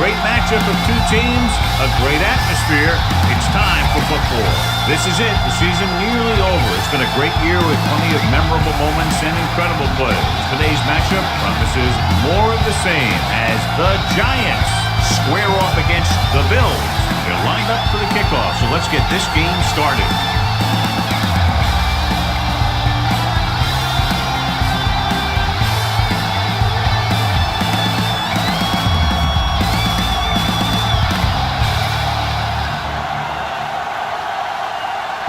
great matchup of two teams, a great atmosphere. It's time for football. This is it. The season nearly over. It's been a great year with plenty of memorable moments and incredible plays. Today's matchup promises more of the same as the Giants square off against the Bills. They're lined up for the kickoff, so let's get this game started.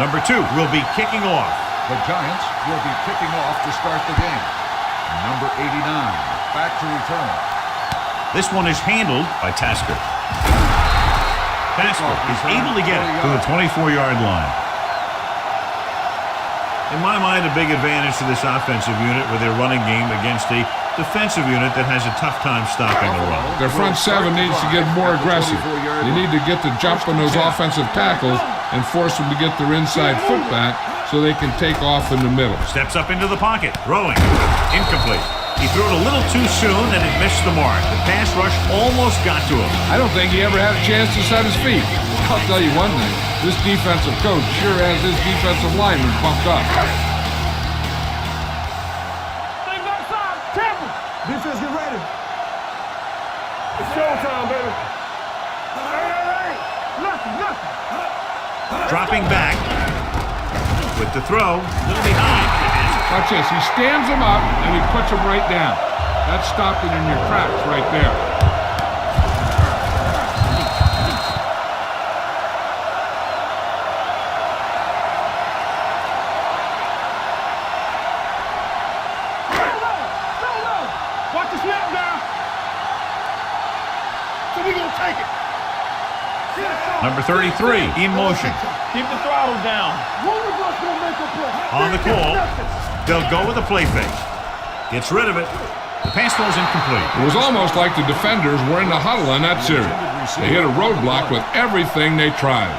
Number 2 will be kicking off. The Giants will be kicking off to start the game. Number 89, back to return. This one is handled by Tasker. Tasker is able to get it to the 24-yard line. In my mind, a big advantage to this offensive unit with their running game against a defensive unit that has a tough time stopping the run. Their front seven needs to get more aggressive. They need to get the jump on those offensive tackles and force them to get their inside foot back so they can take off in the middle. Steps up into the pocket, throwing. Incomplete. He threw it a little too soon and it missed the mark. The pass rush almost got to him. I don't think he ever had a chance to set his feet. I'll tell you one thing, this defensive coach sure has his defensive lineman pumped up. Defense, get ready. It's showtime, baby. Hey. Nothing. Dropping back with the throw, a little behind. Watch this, he stands him up and he puts him right down. That's stopping in your tracks right there. Watch the snap down. So we're going to take it. Number 33 in motion. Keep the throttle down. One of us going to make a play. On the call, they'll go with a play fake. Gets rid of it. The pass throw is incomplete. It was almost like the defenders were in the huddle on that series. They hit a roadblock with everything they tried.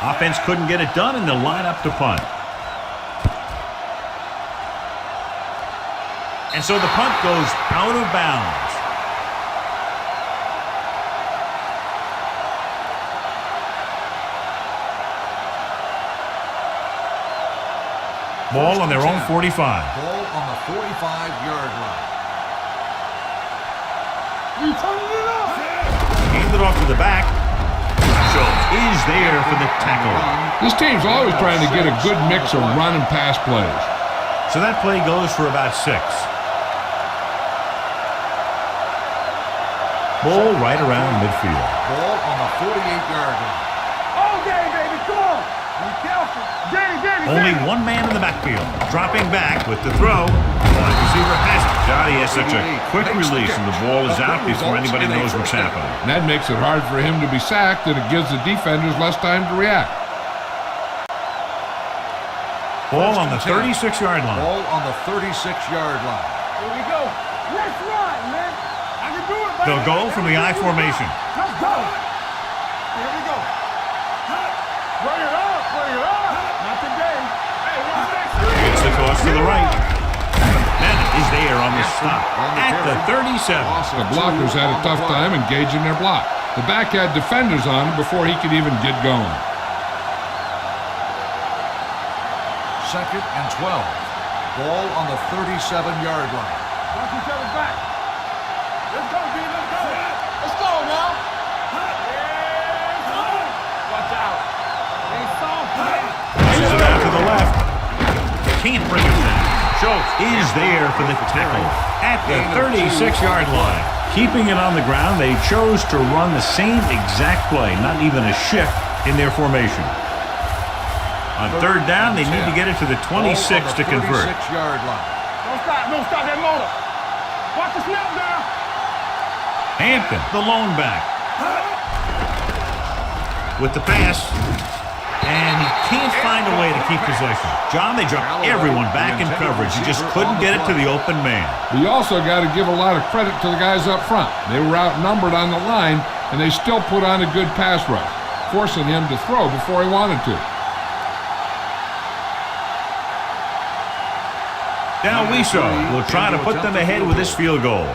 Offense couldn't get it done, and they'll line up to punt. And so the punt goes out of bounds. Ball on their own 45. Ball on the 45-yard line. You turning it up. Hand it off to the back. Schultz is there for the tackle. This team's always trying to get a good mix of run and pass plays. So that play goes for about 6. Ball right around midfield. Ball on the 48-yard line. Oh, Danny, baby, come on. Be careful. Danny. Only one man in the backfield. Dropping back with the throw. Wide receiver has it. God, he has such a quick release, and the ball is out before anybody knows what's happening. And that makes it hard for him to be sacked, and it gives the defenders less time to react. Ball on the 36-yard line. Ball on the 36-yard line. Here we go. Let's run, man. I can do it, baby. They'll go from the I formation. Let's go. Here we go. Bring it up. Not today. Hey, what's next? Gets the toss to the right. Madden is there on the stop at the 37. The blockers had a tough time engaging their block. The back had defenders on him before he could even get going. 2nd and 12. Ball on the 37-yard line. Watch each other back. Let's go, B. Let's go. Let's go now. Watch out. They soft, man. Pushes it out to the left. Can't bring it down. Schultz is there for the tackle at the 36-yard line. Keeping it on the ground, they chose to run the same exact play, not even a shift in their formation. On 3rd down, they need to get it to the 26 to convert. 36-yard line. Don't stop that motor. Watch the snap down. Hampton, the lone back. With the pass. And he can't find a way to keep possession. John, they dropped everyone back in coverage. He just couldn't get it to the open man. But you also got to give a lot of credit to the guys up front. They were outnumbered on the line, and they still put on a good pass rush. forcing him to throw before he wanted to. Now Wiso will try to put them ahead with this field goal.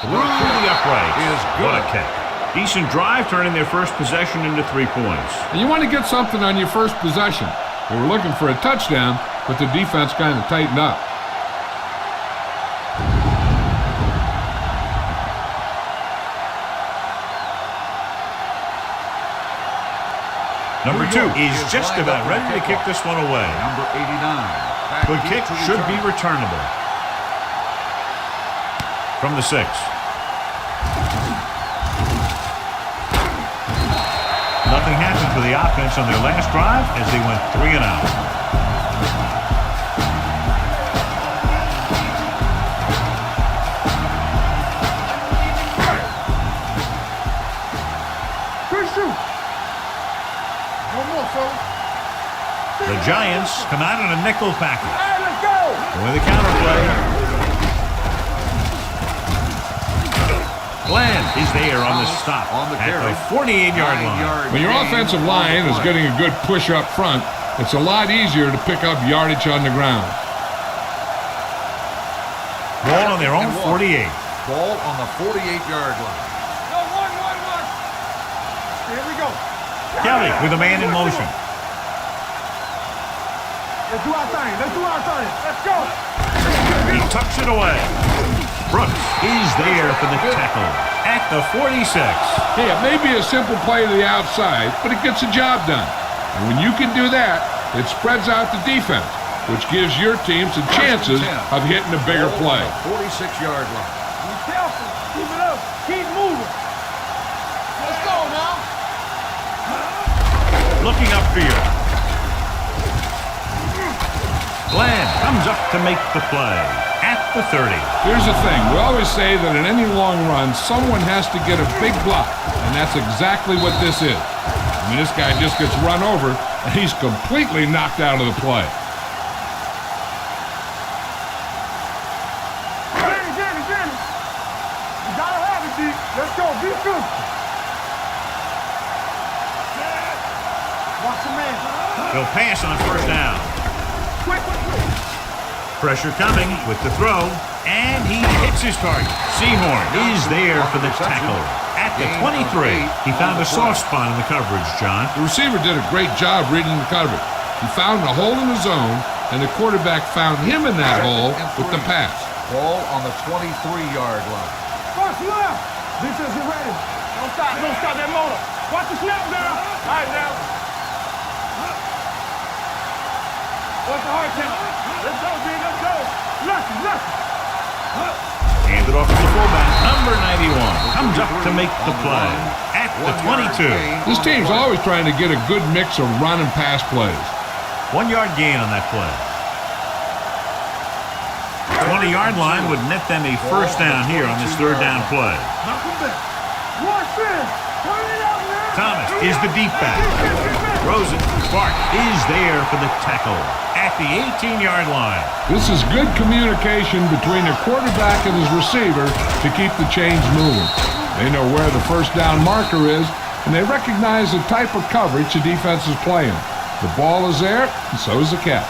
Through the upright. What a kick. Decent drive, turning their first possession into 3 points. And you want to get something on your first possession. They were looking for a touchdown, but the defense kind of tightened up. Number 2 is just about ready to kick this one away. Number 89. Good kick, should be returnable. From the 6. Nothing happened for the offense on their last drive as they went 3 and out. The Giants come out in a nickel package. Hey, let's go! With a counterplay. Glenn is there on the stop at the 48-yard line. When your offensive line is getting a good push up front, it's a lot easier to pick up yardage on the ground. Ball on their own 48. Ball on the 48-yard line. Go, one. Here we go. Kelly with a man in motion. Let's do our thing. Let's go. He tucks it away. Brooks is there for the tackle at the 46. Hey, it may be a simple play to the outside, but it gets the job done. And when you can do that, it spreads out the defense, which gives your team some chances of hitting a bigger play. 46-yard line. Be careful. Keep it up. Keep moving. Let's go now. Looking upfield. Glenn comes up to make the play at the 30. Here's the thing. We always say that in any long run, someone has to get a big block, and that's exactly what this is. I mean, this guy just gets run over, and he's completely knocked out of the play. Danny. You gotta have it, D. Let's go. Be good. Watch the man. He'll pass on first down. Quick. Pressure coming with the throw, and he hits his target. Sehorn is there for the tackle at the 23. He found a soft spot in the coverage, John. The receiver did a great job reading the coverage. He found a hole in the zone, and the quarterback found him in that hole with the pass. Ball on the 23-yard line. First left. Defense is ready. Don't stop that motor. Watch the snap now. All right, now. What's the hard count? Let's go, D. Let's go. Left. Hand it off to the fullback. Number 91 comes up to make the play at the 22. This team's always trying to get a good mix of run and pass plays. 1 yard gain on that play. 20-yard line would net them a first down here on this third down play. Knock him back. Watch this. Turn it out now. Thomas is the deep back. Rosen Clark is there for the tackle at the 18-yard line. This is good communication between the quarterback and his receiver to keep the chains moving. They know where the first down marker is, and they recognize the type of coverage the defense is playing. The ball is there, and so is the catch.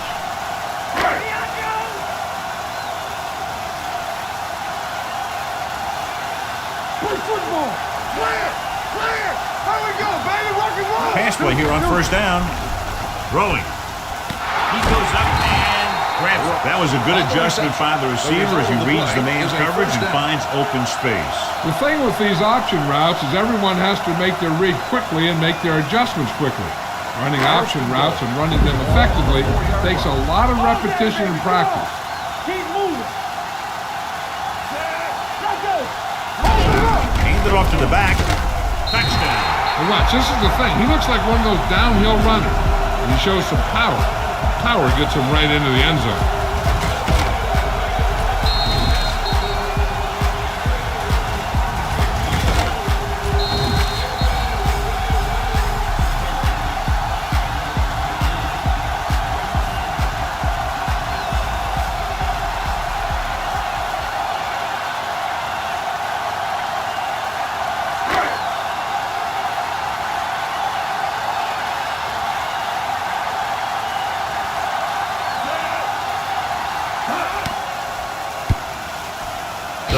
Play football. Clear. There we go, baby. Rock and roll. Pass play here on first down. Throwing. He goes up and grabs it. That was a good adjustment by the receiver as he reads the man's coverage and finds open space. The thing with these option routes is everyone has to make their read quickly and make their adjustments quickly. Running option routes and running them effectively takes a lot of repetition and practice. Keep moving. Let's go. Hand it off to the back. Touchdown. And watch, this is the thing. He looks like one of those downhill runners. And he shows some power. Power gets him right into the end zone.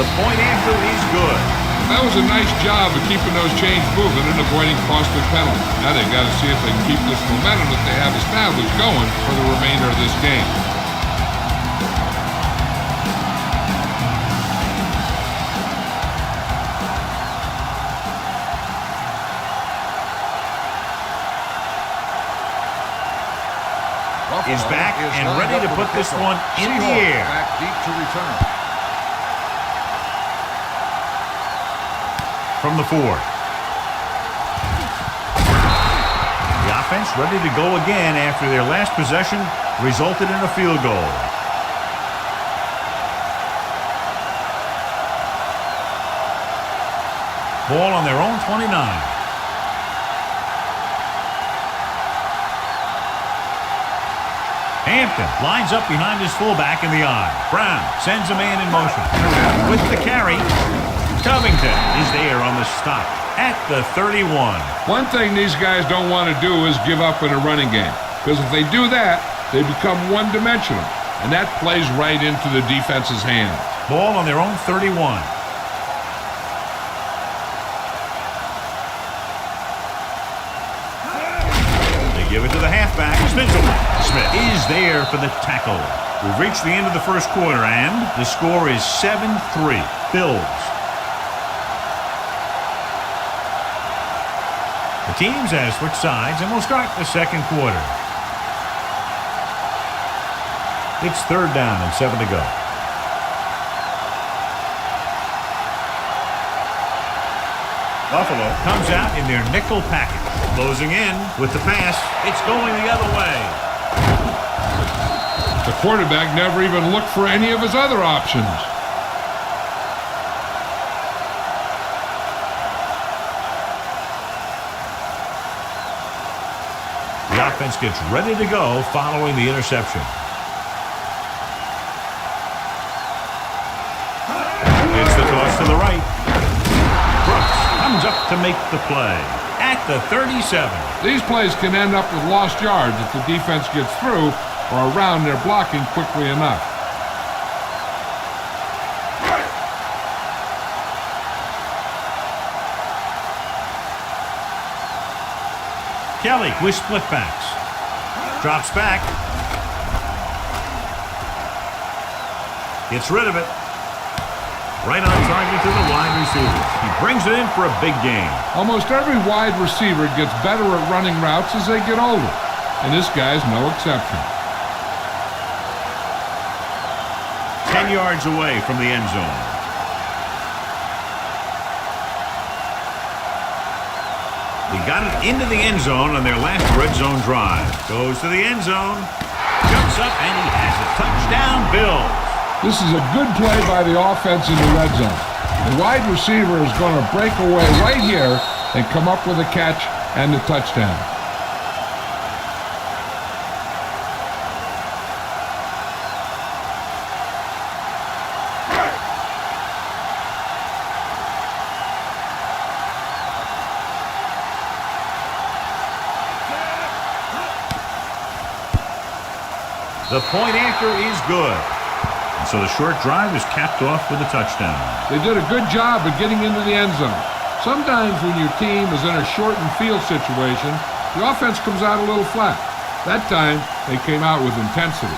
The point after is good. That was a nice job of keeping those chains moving and avoiding costly penalties. Now they've got to see if they can keep this momentum that they have established going for the remainder of this game. Is back and ready to put this one in the air. Back deep to return. From the 4. The offense ready to go again after their last possession resulted in a field goal. Ball on their own 29. Hampton lines up behind his fullback in the eye. Brown sends a man in motion. With the carry, Covington is there on the stop at the 31. One thing these guys don't want to do is give up in a running game, because if they do that, they become one-dimensional, and that plays right into the defense's hands. Ball on their own 31. They give it to the halfback, Smith is there for the tackle. We've reached the end of the first quarter, and the score is 7-3. Bills. The teams have switched sides, and we'll start the second quarter. It's 3rd down and 7 to go. Buffalo comes out in their nickel package. Closing in with the pass. It's going the other way. The quarterback never even looked for any of his other options. The offense gets ready to go following the interception. It's the toss to the right. Brooks comes up to make the play at the 37. These plays can end up with lost yards if the defense gets through or around their blocking quickly enough. Kelly with split backs. Drops back. Gets rid of it. Right on target to the wide receiver. He brings it in for a big gain. Almost every wide receiver gets better at running routes as they get older, and this guy's no exception. 10 yards away from the end zone. He got it into the end zone on their last red zone drive. Goes to the end zone. Jumps up, and he has a touchdown. Bills. This is a good play by the offense in the red zone. The wide receiver is going to break away right here and come up with a catch and the touchdown. The point after is good. And so the short drive is capped off with a touchdown. They did a good job of getting into the end zone. Sometimes when your team is in a shortened field situation, the offense comes out a little flat. That time, they came out with intensity.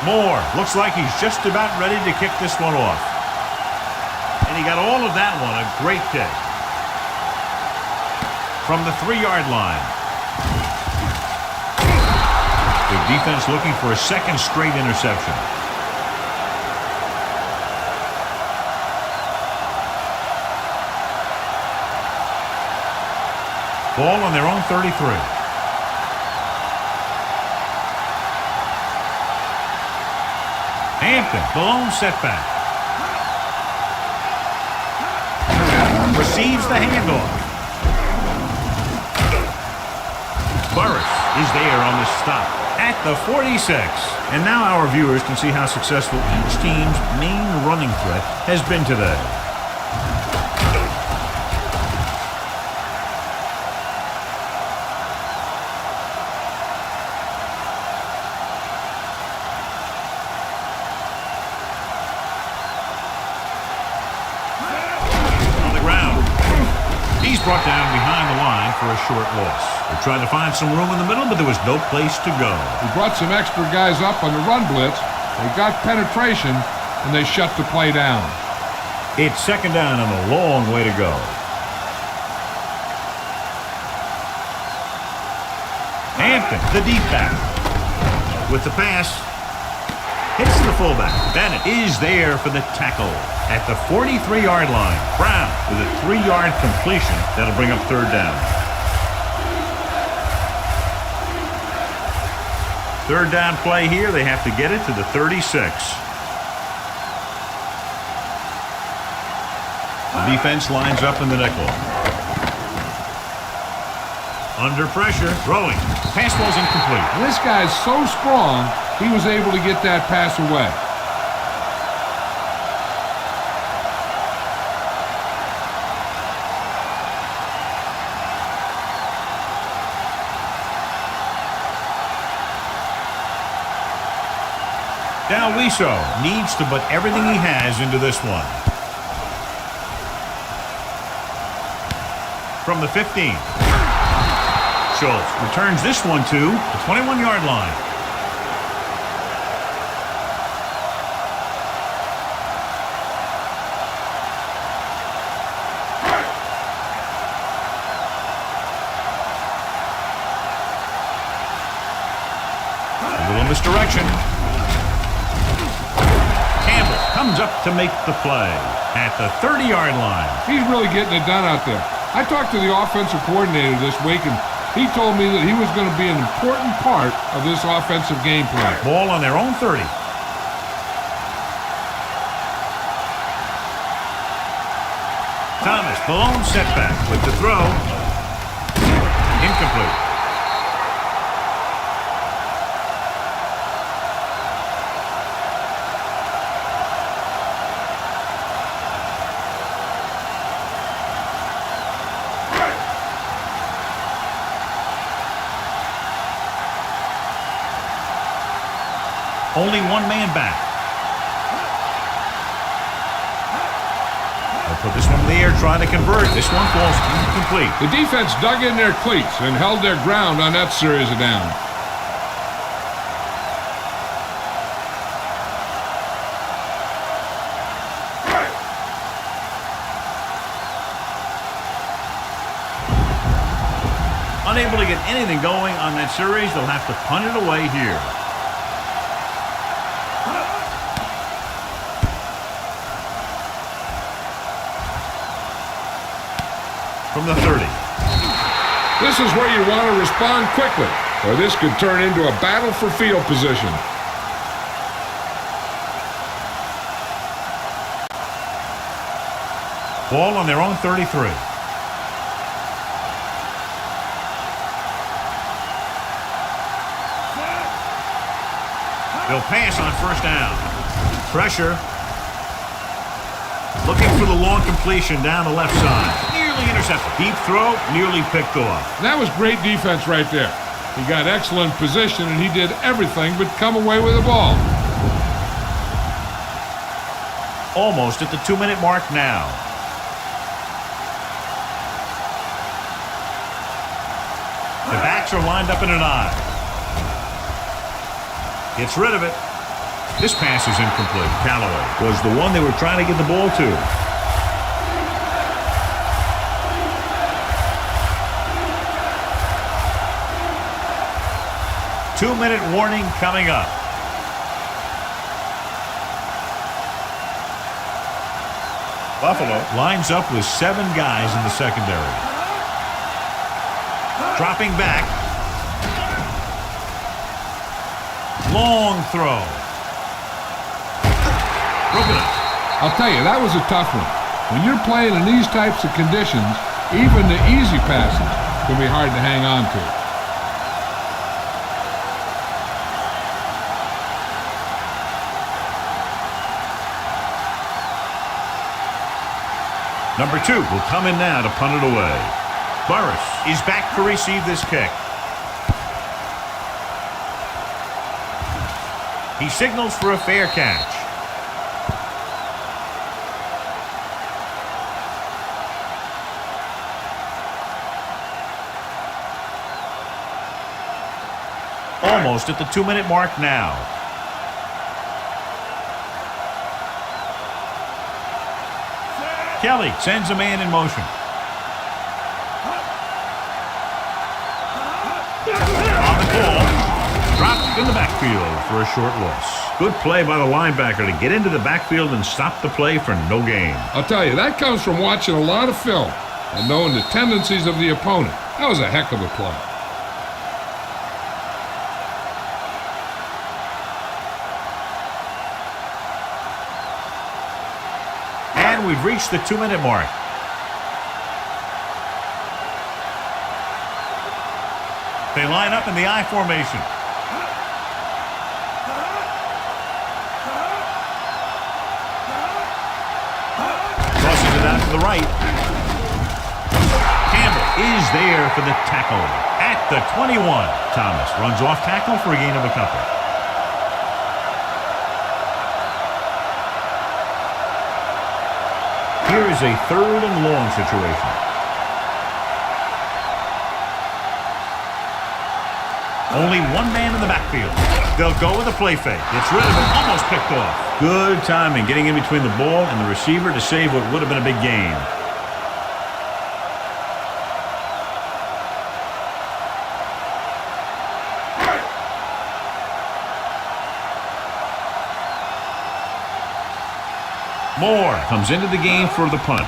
Moore looks like he's just about ready to kick this one off. And he got all of that one, a great kick. From the 3-yard line. Their defense looking for a second straight interception. Ball on their own 33. Hampton, the lone setback. Receives the handoff. Burris is there on the stop at the 46. And now our viewers can see how successful each team's main running threat has been today. brought down behind the line for a short loss. They tried to find some room in the middle, but there was no place to go. He brought some extra guys up on the run blitz. They got penetration, and they shut the play down. It's second down and a long way to go. Hampton, the deep back. With the pass, hits the fullback. Bennett is there for the tackle at the 43-yard line. Brown with a 3-yard completion. That'll bring up third down. Third down play here. They have to get it to the 36. The defense lines up in the nickel. Under pressure, throwing. Pass ball's incomplete. And this guy's so strong, he was able to get that pass away. Now Wiso needs to put everything he has into this one. From the 15. Schultz returns this one to the 21-yard line. A little misdirection. Campbell comes up to make the play at the 30-yard line. He's really getting it done out there. I talked to the offensive coordinator this week, and he told me that he was going to be an important part of this offensive game plan. Ball on their own 30. Thomas, the lone setback with the throw. Incomplete. Only one man back. They'll put this one in the air, trying to convert. This one falls incomplete. The defense dug in their cleats and held their ground on that series of downs. Unable to get anything going on that series, they'll have to punt it away here. From the 30. This is where you want to respond quickly, or this could turn into a battle for field position. Ball on their own 33. They'll pass on first down. Pressure. Looking for the long completion down the left side. Nearly intercepted. Deep throw, nearly picked off. That was great defense right there. He got excellent position, and he did everything but come away with the ball. Almost at the 2-minute mark now. The backs are lined up in an eye. Gets rid of it. This pass is incomplete. Callaway was the one they were trying to get the ball to. Two-minute warning coming up. Buffalo lines up with 7 guys in the secondary. Dropping back. Long throw. Broken up. I'll tell you, that was a tough one. When you're playing in these types of conditions, even the easy passes can be hard to hang on to. Number 2 will come in now to punt it away. Burris is back to receive this kick. He signals for a fair catch. Almost at the 2-minute mark now. Kelly sends a man in motion. On the ball. Dropped in the backfield for a short loss. Good play by the linebacker to get into the backfield and stop the play for no gain. I'll tell you, that comes from watching a lot of film and knowing the tendencies of the opponent. That was a heck of a play. And we've reached the 2-minute mark. They line up in the I formation. Tosses it out to the right. Campbell is there for the tackle at the 21. Thomas runs off tackle for a gain of a couple. Here is a 3rd and long situation. Only one man in the backfield. They'll go with a play fake. It's rid of it, almost picked off. Good timing, getting in between the ball and the receiver to save what would have been a big gain. Moore comes into the game for the punt.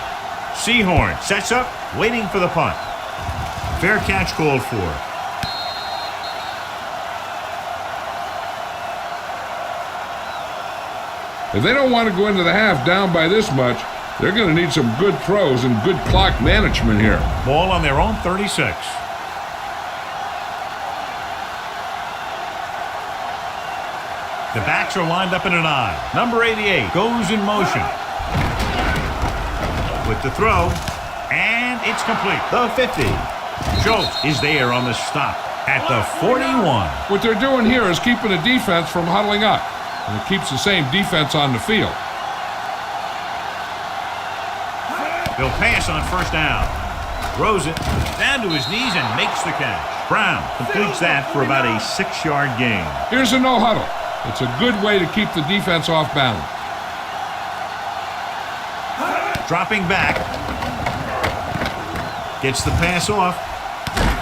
Seahorn sets up, waiting for the punt. Fair catch called for. If they don't want to go into the half down by this much, they're going to need some good throws and good clock management here. Ball on their own 36. The backs are lined up in an I. Number 88 goes in motion. With the throw, and it's complete. The 50. Schultz is there on the stop at the 41. What they're doing here is keeping the defense from huddling up, and it keeps the same defense on the field. They'll pass on first down. Throws it down to his knees and makes the catch. Brown completes that for about a 6-yard gain. Here's a no huddle. It's a good way to keep the defense off balance. Dropping back. Gets the pass off.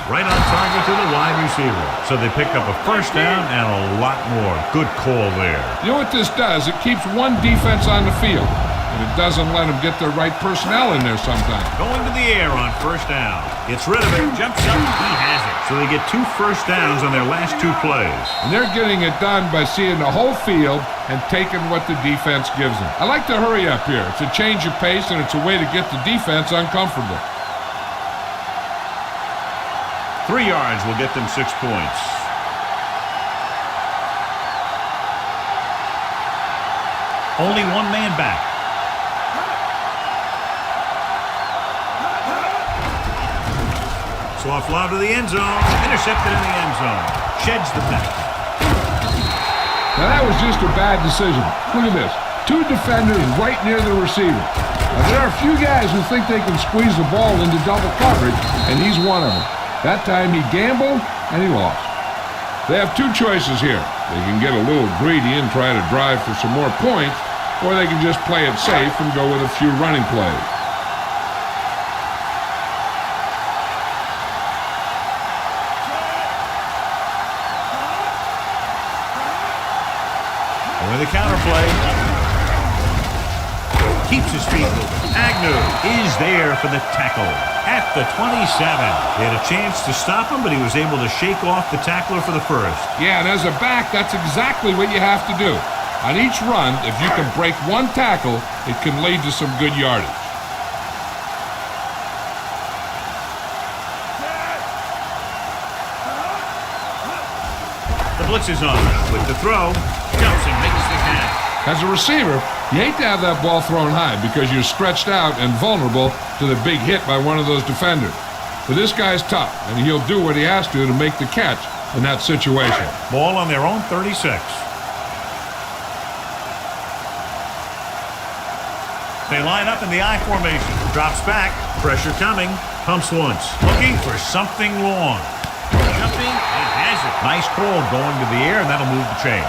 Right on target to the wide receiver. So they pick up a first down and a lot more. Good call there. You know what this does? It keeps one defense on the field, and it doesn't let them get the right personnel in there sometimes. Going to the air on first down. Gets rid of it. Jumps up. He has it. So they get 2 first downs on their last 2 plays. And they're getting it done by seeing the whole field and taking what the defense gives them. I like to hurry up here. It's a change of pace, and it's a way to get the defense uncomfortable. 3 yards will get them 6 points. Only one man back. Soft lob to the end zone. Intercepted in the end zone. Sheds the pass. Now that was just a bad decision. Look at this. 2 defenders right near the receiver. Now there are a few guys who think they can squeeze the ball into double coverage, and he's one of them. That time he gambled, and he lost. They have 2 choices here. They can get a little greedy and try to drive for some more points, or they can just play it safe and go with a few running plays. With a counter play. Keeps his feet moving. Agnew is there for the tackle at the 27. They had a chance to stop him, but he was able to shake off the tackler for the first. Yeah, and as a back, that's exactly what you have to do. On each run, if you can break one tackle, it can lead to some good yardage. The blitz is on with the throw. Jumps and makes the catch. As a receiver, you hate to have that ball thrown high because you're stretched out and vulnerable to the big hit by one of those defenders. But this guy's tough, and he'll do what he has to make the catch in that situation. Ball on their own 36. They line up in the I formation. Drops back. Pressure coming. Pumps once. Looking for something long. Jumping and has has it. Nice call going to the air, and that'll move the chain.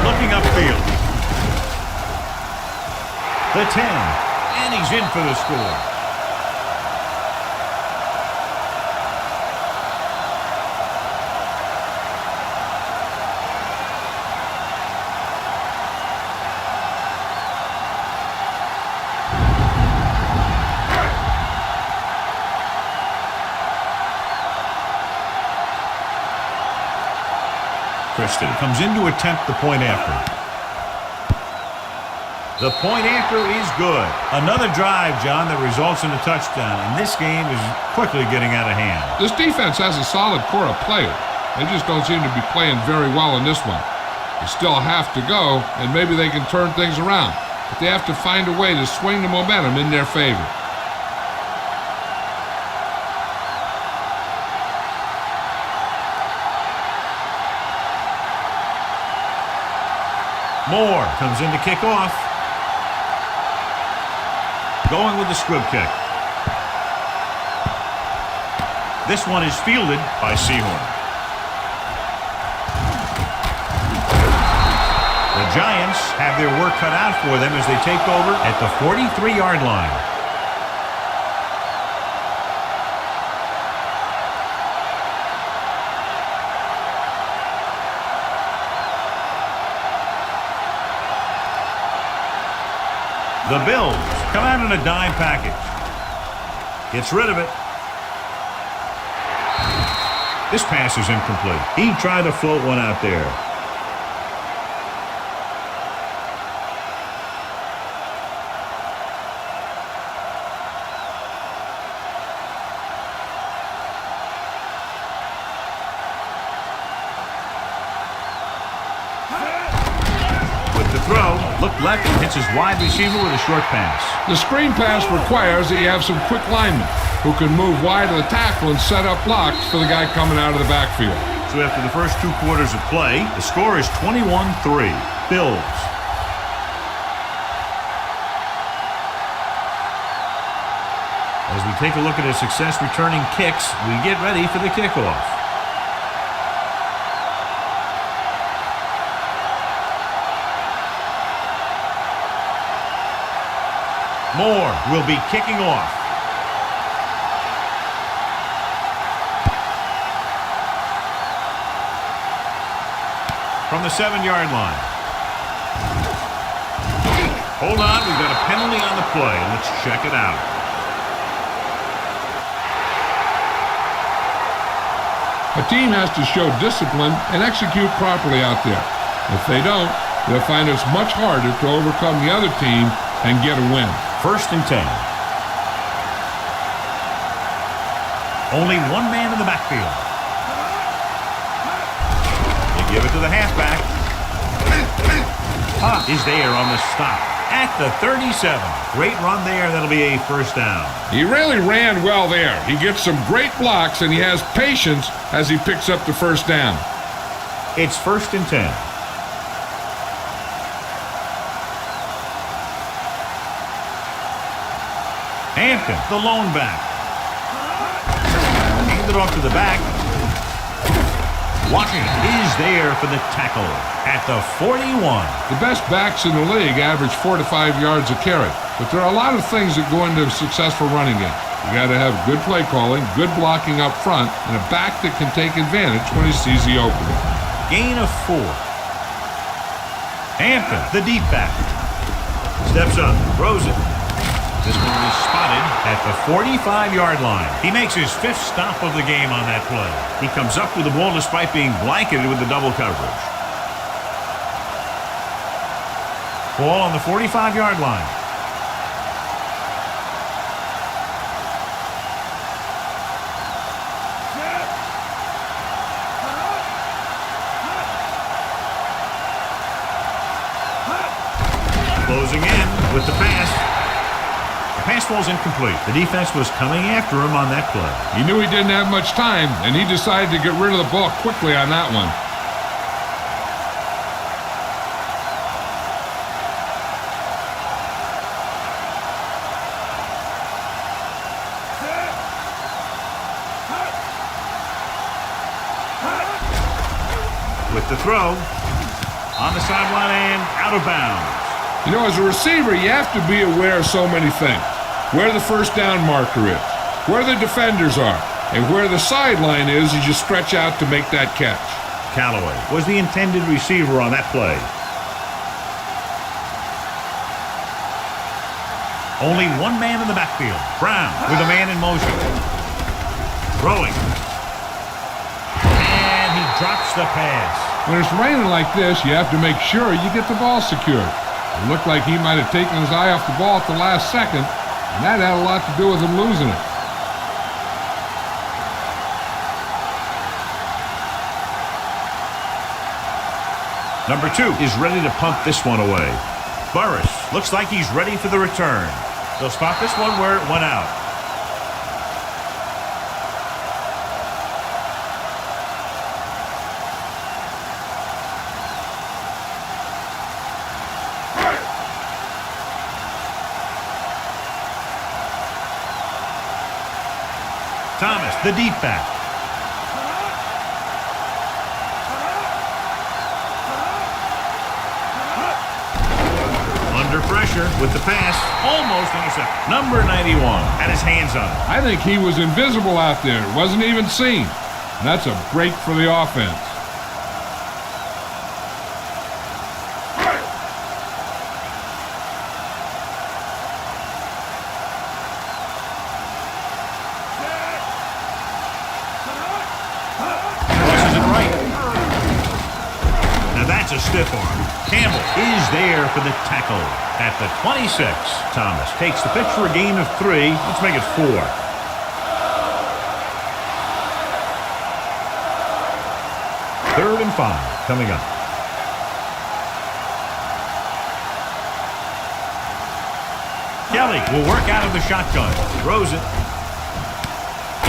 Looking upfield. The 10. And he's in for the score. Kristen comes in to attempt the point after. The point after is good. Another drive, John, that results in a touchdown. And this game is quickly getting out of hand. This defense has a solid core of players. They just don't seem to be playing very well in this one. They still have to go, and maybe they can turn things around. But they have to find a way to swing the momentum in their favor. Moore comes in to kick off. Going with the squib kick. This one is fielded by Sehorn. The Giants have their work cut out for them as they take over at the 43-yard line. The Bills come out in a dime package. Gets rid of it. This pass is incomplete. He tried to float one out there. With the throw, looked left and hits his wide receiver with a short pass. The screen pass requires that you have some quick linemen who can move wide of the tackle and set up blocks for the guy coming out of the backfield. So after the first 2 quarters of play, the score is 21-3. Bills. As we take a look at his success returning kicks, we get ready for the kickoff. Moore will be kicking off. From the 7-yard line. Hold on, we've got a penalty on the play. Let's check it out. A team has to show discipline and execute properly out there. If they don't, they'll find it's much harder to overcome the other team and get a win. 1st and 10. Only one man in the backfield. They give it to the halfback. Hunt is there on the stop at the 37. Great run there. That'll be a 1st down. He really ran well there. He gets some great blocks, and he has patience as he picks up the 1st down. It's 1st and 10. Hampton, the lone back. Hand it off to the back. Washington is there for the tackle at the 41. The best backs in the league average 4 to 5 yards a carry, but there are a lot of things that go into a successful running game. You got to have good play calling, good blocking up front, and a back that can take advantage when he sees the opening. Gain of 4. Hampton, the deep back. Steps up, throws it. This one is spotted at the 45-yard line. He makes his 5th stop of the game on that play. He comes up with the ball despite being blanketed with the double coverage. Ball on the 45-yard line. Closing in with the pass. The pass ball's incomplete. The defense was coming after him on that play. He knew he didn't have much time, and he decided to get rid of the ball quickly on that one. With the throw, on the sideline and out of bounds. You know, as a receiver, you have to be aware of so many things. Where the first down marker is, where the defenders are, and where the sideline is as you stretch out to make that catch. Callaway was the intended receiver on that play. Only one man in the backfield. Brown with a man in motion. Throwing. And he drops the pass. When it's raining like this, you have to make sure you get the ball secured. It looked like he might have taken his eye off the ball at the last second, and that had a lot to do with him losing it. Number 2 is ready to punt this one away. Burris looks like he's ready for the return. They'll spot this one where it went out. Thomas, the deep back. Under pressure with the pass. Almost intercepted. Number 91 had his hands on it. I think he was invisible out there. Wasn't even seen. And that's a break for the offense. A stiff arm. Campbell is there for the tackle at the 26. Thomas takes the pitch for a gain of 3. Let's make it 4. Third and 5 coming up. Kelly will work out of the shotgun. Throws it.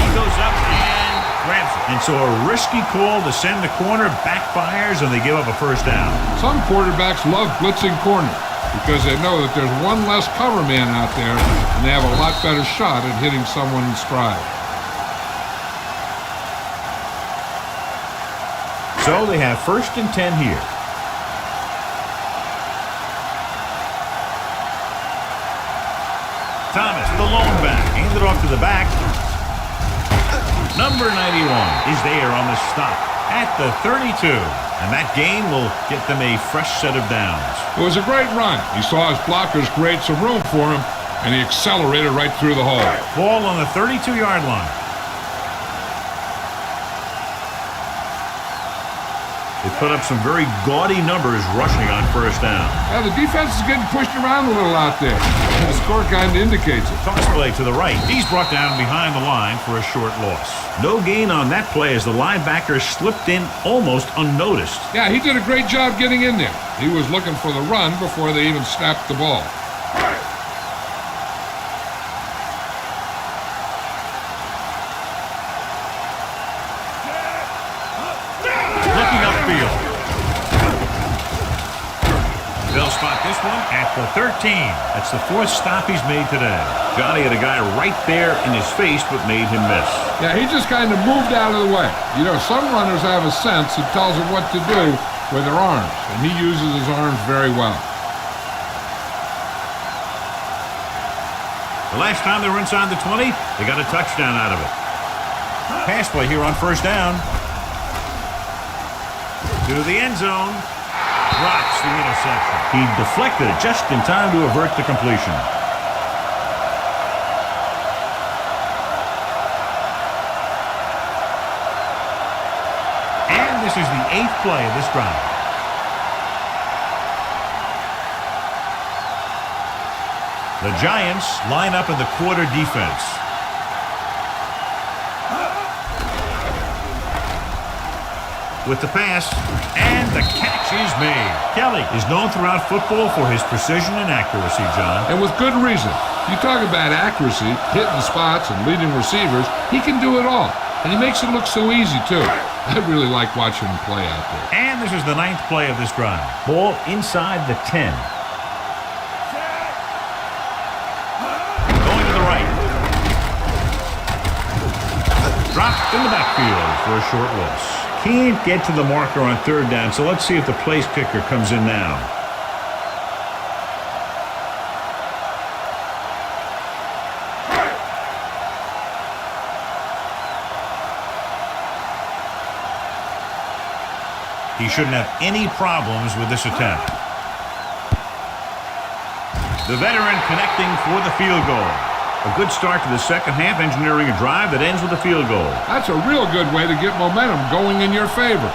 He goes up and grabs it. And so a risky call to send the corner backfires and they give up a first down. Some quarterbacks love blitzing corners because they know that there's one less cover man out there and they have a lot better shot at hitting someone in stride. So they have first and 10 here. Thomas, the lone back, handed off to the back. Number 91 is there on the stop at the 32. And that gain will get them a fresh set of downs. It was a great run. He saw his blockers create some room for him, and he accelerated right through the hole. Ball on the 32-yard line. They put up some very gaudy numbers rushing on first down. Yeah, the defense is getting pushed around a little out there. And the score kind of indicates it. Toss play to the right. He's brought down behind the line for a short loss. No gain on that play as the linebacker slipped in almost unnoticed. Yeah, he did a great job getting in there. He was looking for the run before they even snapped the ball. They'll spot this one at the 13. That's the 4th stop he's made today. Johnny had a guy right there in his face but made him miss. Yeah, he just kind of moved out of the way. You know, some runners have a sense that tells them what to do with their arms, and he uses his arms very well. The last time they were inside the 20, they got a touchdown out of it. Pass play here on first down. To the end zone. Drops the interception. He deflected it just in time to avert the completion. And this is the 8th play of this drive. The Giants line up in the quarter defense. With the pass, and the catch is made. Kelly is known throughout football for his precision and accuracy, John. And with good reason. You talk about accuracy, hitting spots, and leading receivers, he can do it all. And he makes it look so easy, too. I really like watching him play out there. And this is the 9th play of this drive. Ball inside the 10. Going to the right. Dropped in the backfield for a short loss. Can't get to the marker on 3rd down, so let's see if the place kicker comes in now. He shouldn't have any problems with this attempt. The veteran connecting for the field goal. A good start to the second half, engineering a drive that ends with a field goal. That's a real good way to get momentum going in your favor.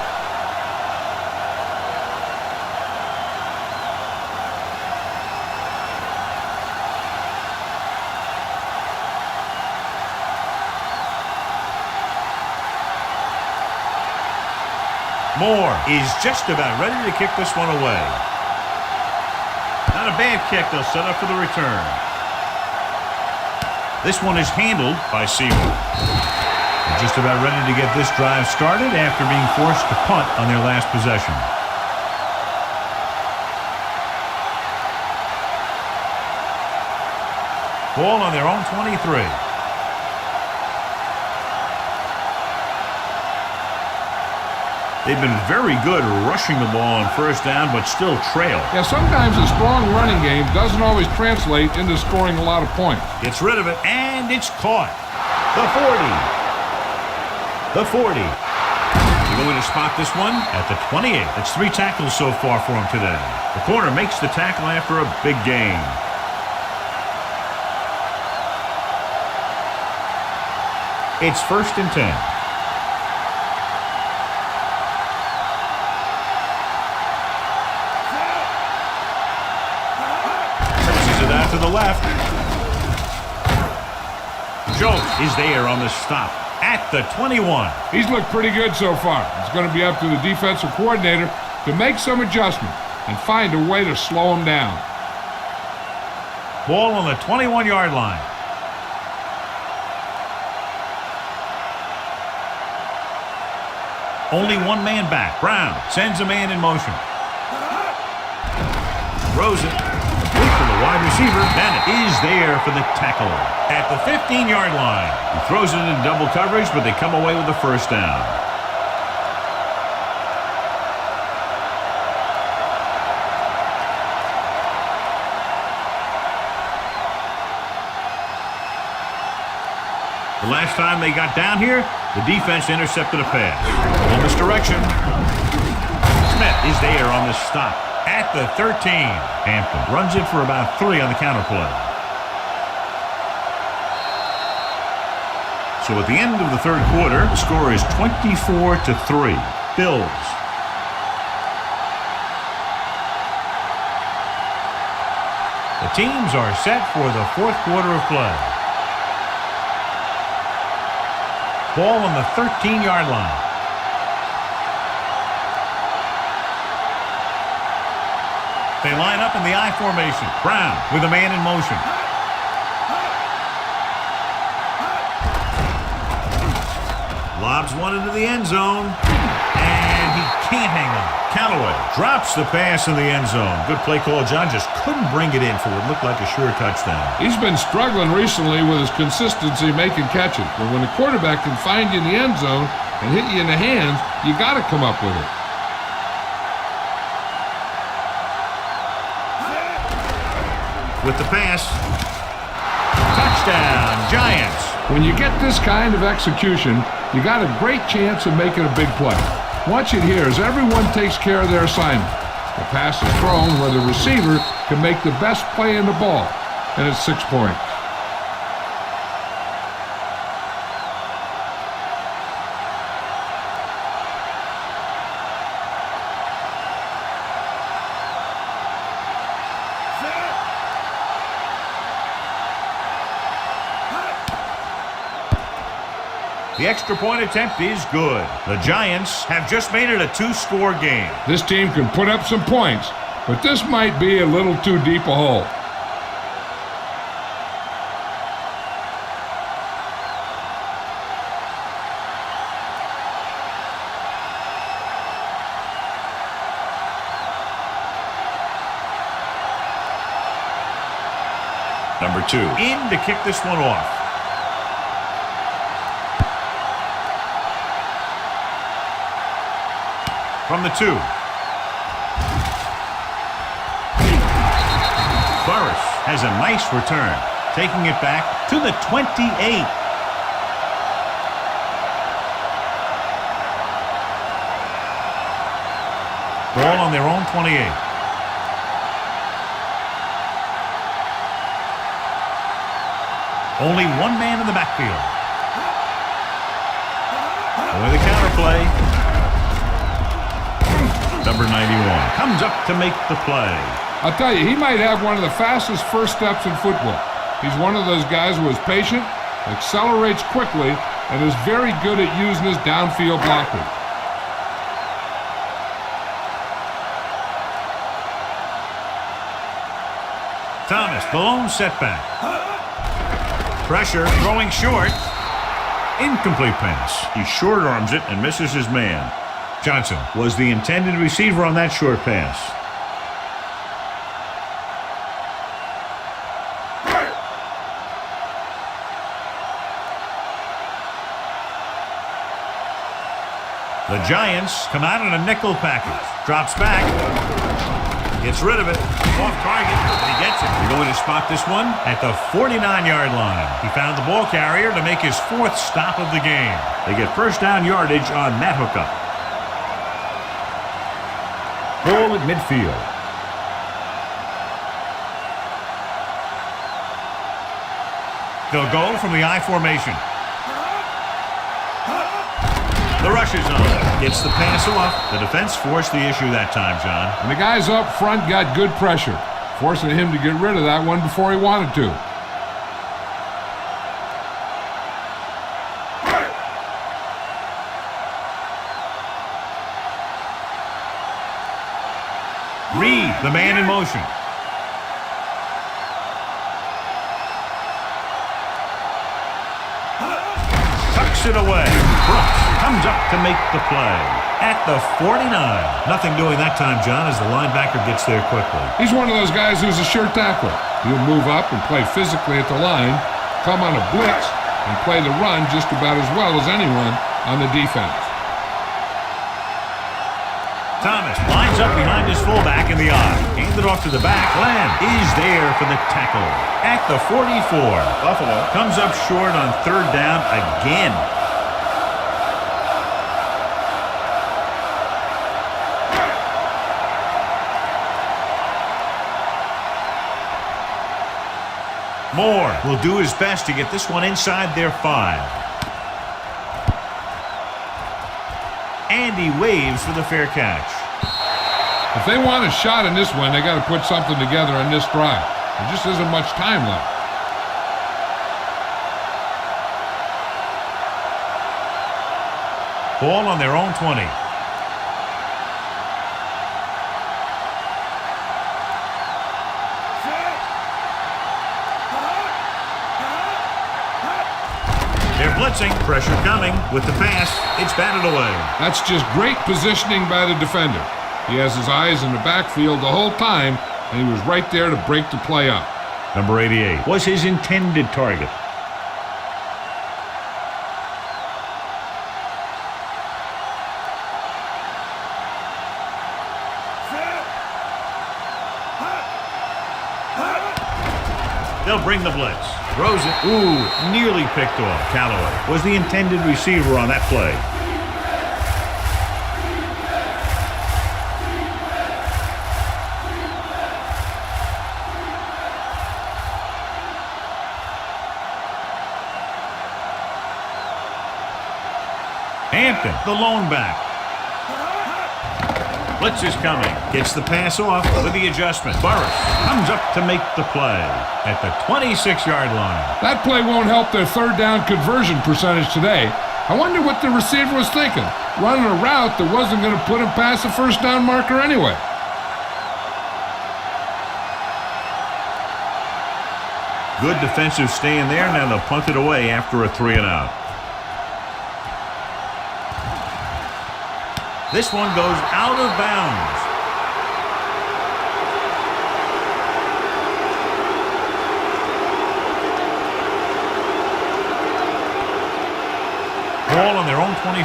Moore is just about ready to kick this one away. Not a bad kick. They'll set up for the return. This one is handled by Sewell. They're just about ready to get this drive started after being forced to punt on their last possession. Ball on their own 23. They've been very good rushing the ball on 1st down, but still trail. Yeah, sometimes a strong running game doesn't always translate into scoring a lot of points. Gets rid of it, and it's caught. The 40. The 40. They're going to spot this one at the 28. That's 3 tackles so far for him today. The corner makes the tackle after a big gain. It's 1st and 10. To the left. Schultz is there on the stop at the 21. He's looked pretty good so far. It's going to be up to the defensive coordinator to make some adjustments and find a way to slow him down. Ball on the 21-yard line. Only one man back. Brown sends a man in motion. Throws it. For the wide receiver, Bennett is there for the tackle at the 15-yard line. He throws it in double coverage, but they come away with the 1st down. The last time they got down here, the defense intercepted a pass. In this direction, Smith is there on the stop at the 13. Hampton runs it for about 3 on the counter play. So at the end of the 3rd quarter, the score is 24-3. Bills. The teams are set for the 4th quarter of play. Ball on the 13-yard line. They line up in the I formation. Brown with a man in motion. Lobs one into the end zone. And he can't hang on. Callaway drops the pass in the end zone. Good play call. John just couldn't bring it in for what looked like a sure touchdown. He's been struggling recently with his consistency making catches. But when the quarterback can find you in the end zone and hit you in the hands, you got to come up with it. With the pass. Touchdown, Giants. When you get this kind of execution, you got a great chance of making a big play. Watch it here as everyone takes care of their assignment. The pass is thrown where the receiver can make the best play in the ball, and it's 6 points. The extra point attempt is good. The Giants have just made it a 2-score game. This team can put up some points, but this might be a little too deep a hole. Number 2 in to kick this one off. From the 2. Burris has a nice return, taking it back to the 28. Ball on their own 28. Only one man in the backfield. With a counter play. Number 91 comes up to make the play. I'll tell you, he might have one of the fastest first steps in football. He's one of those guys who is patient, accelerates quickly, and is very good at using his downfield blockers. Thomas, the lone setback. Pressure, throwing short. Incomplete pass. He short arms it and misses his man. Johnson was the intended receiver on that short pass. The Giants come out in a nickel package. Drops back. Gets rid of it. Off target. And he gets it. They're going to spot this one at the 49-yard line. He found the ball carrier to make his 4th stop of the game. They get first down yardage on that hookup. Ball at midfield. They'll go from the I formation. The rush is on. Gets the pass off. The defense forced the issue that time, John. And the guys up front got good pressure, forcing him to get rid of that one before he wanted to. Reed, the man in motion. Tucks it away. Brooks comes up to make the play at the 49. Nothing doing that time, John, as the linebacker gets there quickly. He's one of those guys who's a sure tackler. He'll move up and play physically at the line, come on a blitz, and play the run just about as well as anyone on the defense. Thomas lines up behind his fullback in the eye. Handed off to the back. Lamb is there for the tackle at the 44. Buffalo comes up short on 3rd down again. Moore will do his best to get this one inside their 5. And he waves for the fair catch. If they want a shot in this one, they got to put something together on this drive. There just isn't much time left. Ball on their own 20. They're blitzing. Pressure coming. With the pass, it's batted away. That's just great positioning by the defender. He has his eyes in the backfield the whole time, and he was right there to break the play up. Number 88 was his intended target. They'll bring the blitz. Throws it. Ooh, nearly picked off. Callaway was the intended receiver on that play. Hampton, the lone back. Blitz is coming. Gets the pass off with the adjustment. Burris comes up to make the play at the 26-yard line. That play won't help their 3rd down conversion percentage today. I wonder what the receiver was thinking, running a route that wasn't going to put him past the 1st down marker anyway. Good defensive stand there. Now they'll punt it away after a 3-and-out. This one goes out of bounds. 24.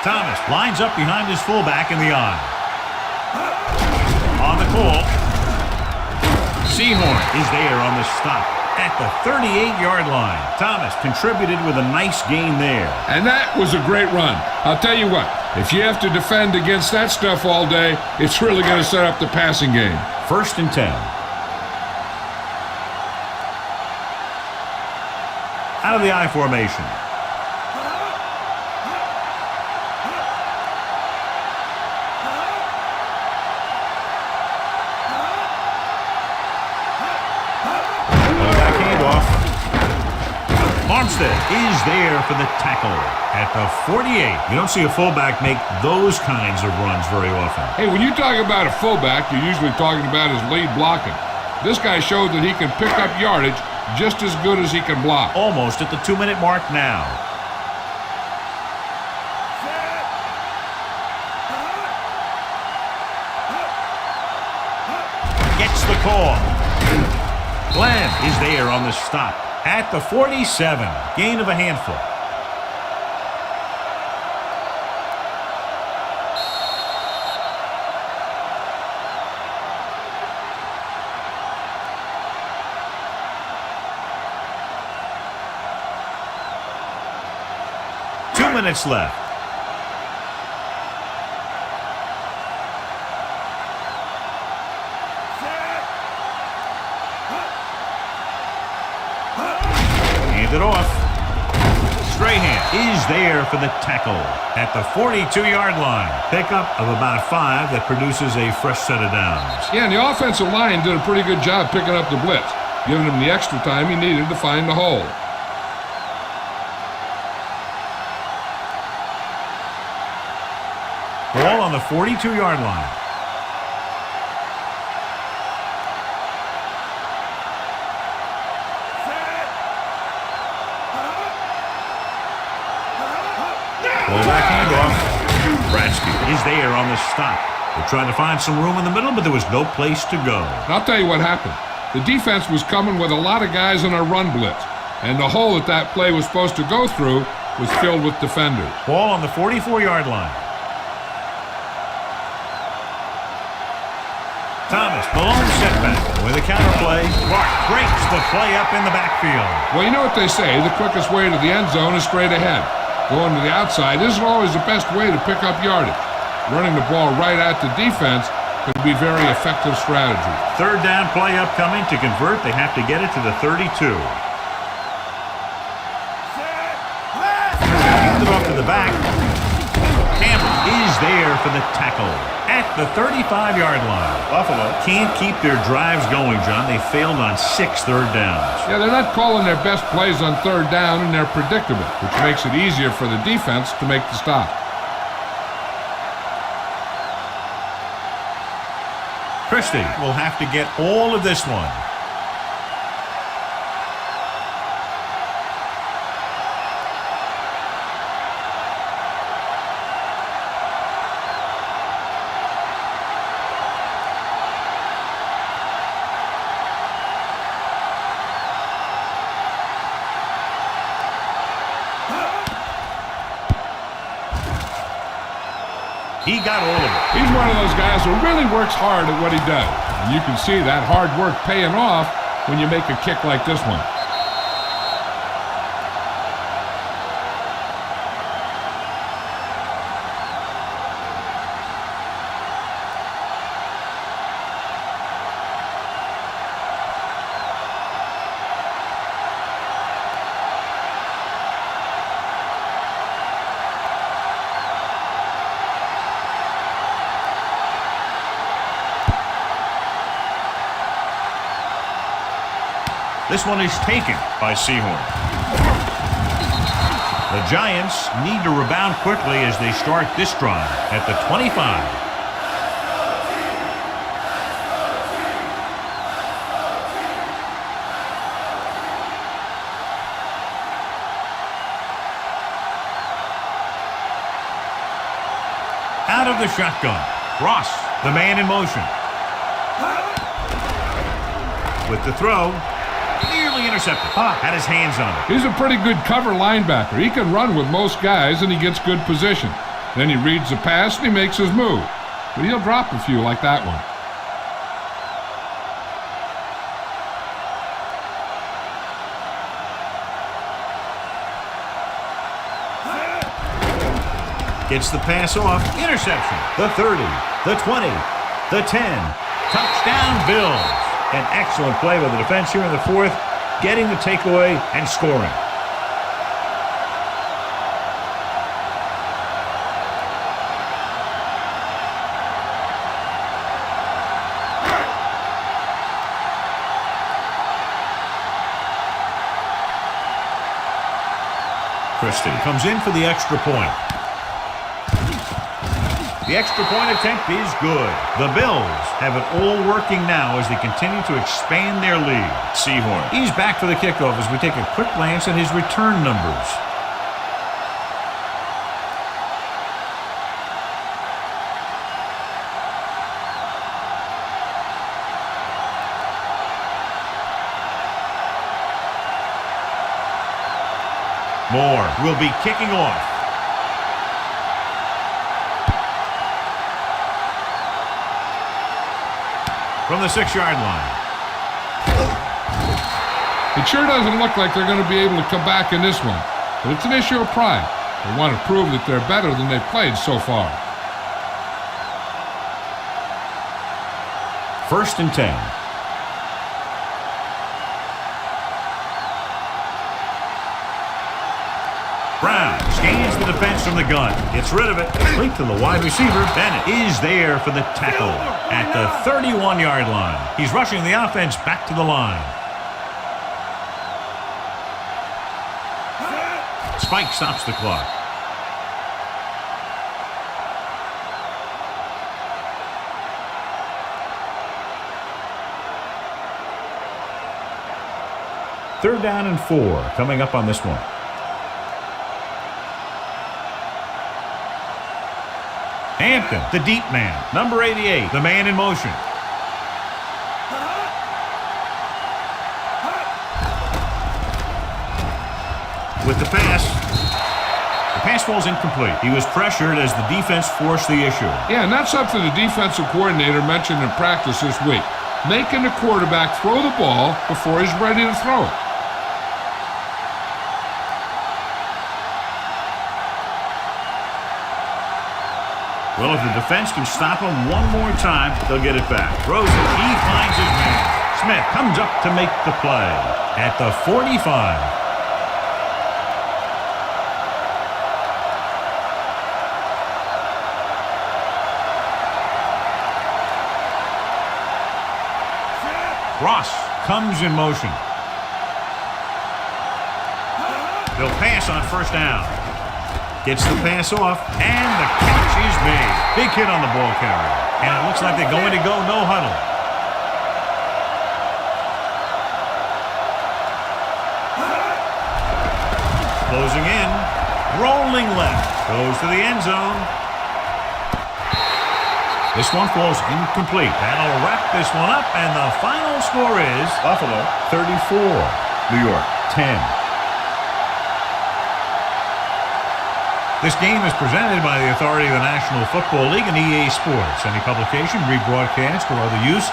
Thomas lines up behind his fullback in the I. On the call. Sehorn is there on the stop at the 38-yard line. Thomas contributed with a nice gain there. And that was a great run. I'll tell you what, if you have to defend against that stuff all day, it's really going to set up the passing game. 1st and 10. Out of the I formation. Armstead is there for the tackle at the 48. You don't see a fullback make those kinds of runs very often. Hey, when you talk about a fullback, you're usually talking about his lead blocking. This guy showed that he can pick up yardage just as good as he can block. Almost at the 2-minute mark now. Gets the call. Glenn is there on the stop at the 47. Gain of a handful. Minutes left. Hand it off. Strahan is there for the tackle at the 42-yard line. Pickup of about 5 that produces a fresh set of downs. Yeah, and the offensive line did a pretty good job picking up the blitz, giving him the extra time he needed to find the hole. Ball on the 42-yard line. Fullback handoff. Bratsky is there on the stop. They're trying to find some room in the middle, but there was no place to go. I'll tell you what happened. The defense was coming with a lot of guys in a run blitz, and the hole that play was supposed to go through was filled with defenders. Ball on the 44-yard line. Thomas, Malone setback with a counter play. Clark breaks the play up in the backfield. Well, you know what they say, the quickest way to the end zone is straight ahead. Going to the outside isn't always the best way to pick up yardage. Running the ball right at the defense could be very effective strategy. 3rd down play upcoming. To convert, they have to get it to the 32. Hand it off to the back. Campbell is there for the tackle at the 35-yard line. Buffalo can't keep their drives going, John. They failed on 6 third downs. Yeah, they're not calling their best plays on 3rd down, and they're predictable, which makes it easier for the defense to make the stop. Christie will have to get all of this one. He got all of it. He's one of those guys who really works hard at what he does. And you can see that hard work paying off when you make a kick like this one. This one is taken by Sehorn. The Giants need to rebound quickly as they start this drive at the 25. Out of the shotgun. Ross, the man in motion. With the throw. Nearly intercepted. Had his hands on it. He's a pretty good cover linebacker. He can run with most guys, and he gets good position. Then he reads the pass, and he makes his move. But he'll drop a few like that one. Gets the pass off. Interception. The 30, the 20, the 10. Touchdown, Bills. An excellent play by the defense here in the fourth, getting the takeaway and scoring. Christie comes in for the extra point. The extra point attempt is good. The Bills have it all working now as they continue to expand their lead. Seahorn. He's back for the kickoff as we take a quick glance at his return numbers. Moore will be kicking off. From the 6-yard line. It sure doesn't look like they're going to be able to come back in this one, but it's an issue of pride. They want to prove that they're better than they've played so far. 1st and 10. Brown scans the defense from the gun. Gets rid of it. Complete to the wide receiver. Bennett is there for the tackle at the 31-yard line. He's rushing the offense back to the line. Spike stops the clock. Third down and 4 coming up on this one. Hampton, the deep man. Number 88, the man in motion. With the pass. The pass falls incomplete. He was pressured as the defense forced the issue. Yeah, and that's something the defensive coordinator mentioned in practice this week. Making the quarterback throw the ball before he's ready to throw it. Well, if the defense can stop him one more time, they'll get it back. Throws it. He finds his man. Smith comes up to make the play at the 45. Ross comes in motion. They'll pass on 1st down. Gets the pass off, and the catch is made. Big hit on the ball carrier. And it looks like they're going to go no huddle. Closing in. Rolling left. Goes to the end zone. This one falls incomplete. That'll wrap this one up, and the final score is Buffalo 34, New York 10. This game is presented by the authority of the National Football League and EA Sports. Any publication, rebroadcast, or other use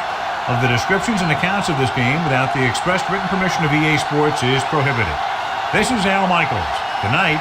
of the descriptions and accounts of this game without the express written permission of EA Sports is prohibited. This is Al Michaels. Good night.